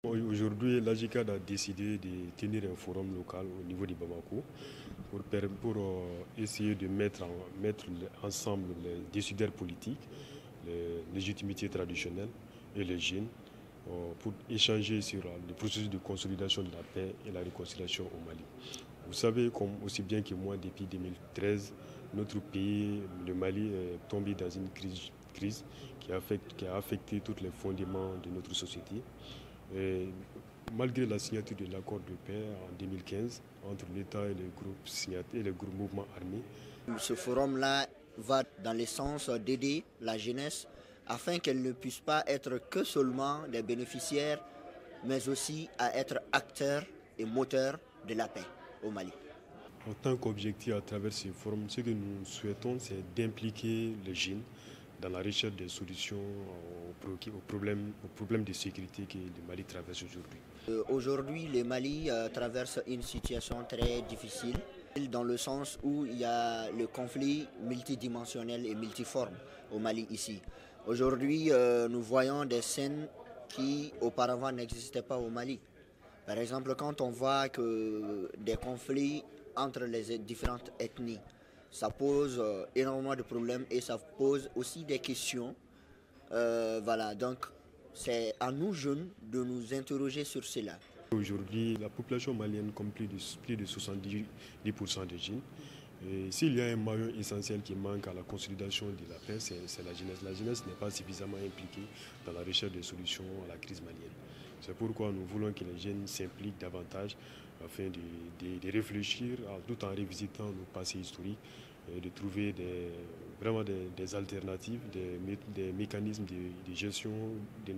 Aujourd'hui, l'AGICAD a décidé de tenir un forum local au niveau de Bamako pour essayer de mettre ensemble les décideurs politiques, les légitimités traditionnelles et les jeunes pour échanger sur le processus de consolidation de la paix et la réconciliation au Mali. Vous savez comme aussi bien que moi, depuis 2013, notre pays, le Mali, est tombé dans une crise qui a affecté tous les fondements de notre société. Et malgré la signature de l'accord de paix en 2015 entre l'État et les groupes signataires et les groupes mouvements armés. Ce forum-là va dans le sens d'aider la jeunesse afin qu'elle ne puisse pas être que seulement des bénéficiaires, mais aussi à être acteurs et moteurs de la paix au Mali. En tant qu'objectif à travers ce forum, ce que nous souhaitons, c'est d'impliquer les jeunes dans la recherche des solutions aux problèmes de sécurité que le Mali traverse aujourd'hui. Aujourd'hui, le Mali traverse une situation très difficile dans le sens où il y a le conflit multidimensionnel et multiforme au Mali ici. Aujourd'hui, nous voyons des scènes qui auparavant n'existaient pas au Mali. Par exemple, quand on voit que des conflits entre les différentes ethnies, ça pose énormément de problèmes et ça pose aussi des questions. Voilà, donc c'est à nous jeunes de nous interroger sur cela. Aujourd'hui, la population malienne compte plus de 70% des jeunes. Et s'il y a un maillon essentiel qui manque à la consolidation de la paix, c'est la jeunesse. La jeunesse n'est pas suffisamment impliquée dans la recherche des solutions à la crise malienne. C'est pourquoi nous voulons que les jeunes s'impliquent davantage afin de réfléchir tout en revisitant nos passés historiques et de trouver vraiment des alternatives, des mécanismes de gestion de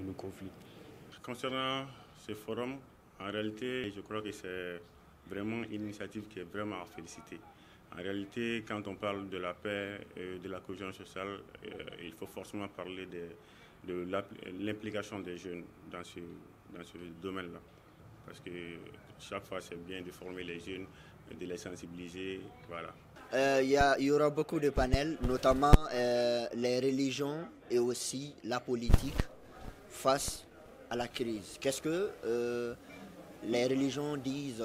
nos conflits. Concernant ce forum, en réalité, je crois que c'est vraiment une initiative qui est vraiment à féliciter. En réalité, quand on parle de la paix et de la cohésion sociale, il faut forcément parler de l'implication des jeunes dans ce domaine-là. Parce que chaque fois, c'est bien de former les jeunes, de les sensibiliser. Voilà. Il y aura beaucoup de panels, notamment les religions et aussi la politique face à la crise. Qu'est-ce que les religions disent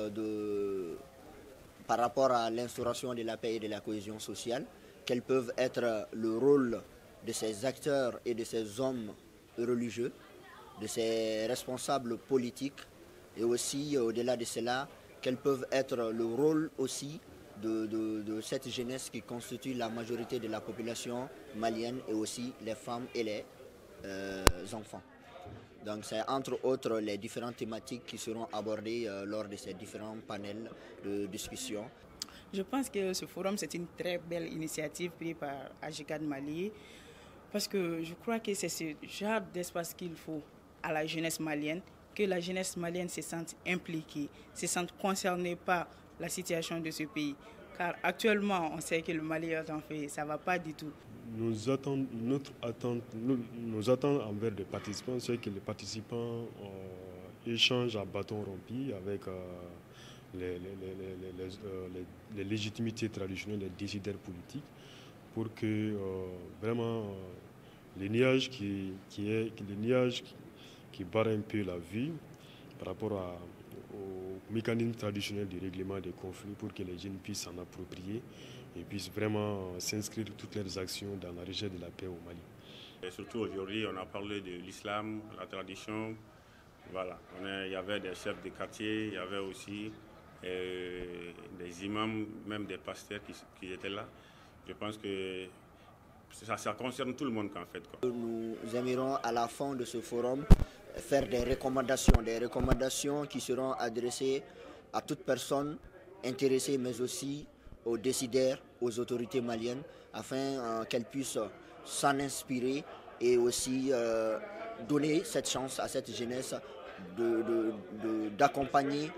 par rapport à l'instauration de la paix et de la cohésion sociale? Quels peuvent être le rôle de ces acteurs et de ces hommes religieux, de ces responsables politiques, et aussi au-delà de cela, quels peuvent être le rôle aussi de cette jeunesse qui constitue la majorité de la population malienne et aussi les femmes et les enfants. Donc c'est entre autres les différentes thématiques qui seront abordées lors de ces différents panels de discussion. Je pense que ce forum, c'est une très belle initiative prise par AGICAD Mali parce que je crois que c'est ce genre d'espace qu'il faut à la jeunesse malienne, que la jeunesse malienne se sente impliquée, se sente concernée par la situation de ce pays. Car actuellement, on sait que le Mali est en fait, ça ne va pas du tout. Nos attentes envers les participants, c'est que les participants échangent à bâton rompu avec les légitimités traditionnelles des décideurs politiques pour que vraiment les nuages qui barrent un peu la vie par rapport aux mécanismes traditionnels de règlement des conflits pour que les jeunes puissent s'en approprier et puissent vraiment s'inscrire toutes leurs actions dans la recherche de la paix au Mali. Et surtout aujourd'hui, on a parlé de l'islam, la tradition. Voilà. Il y avait des chefs de quartier, il y avait aussi des imams, même des pasteurs qui étaient là. Je pense que ça concerne tout le monde en fait. Nous aimerons à la fin de ce forum faire des recommandations qui seront adressées à toute personne intéressée, mais aussi aux décideurs, aux autorités maliennes, afin qu'elles puissent s'en inspirer et aussi donner cette chance à cette jeunesse d'accompagner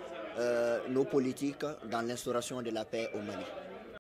nos politiques dans l'instauration de la paix au Mali.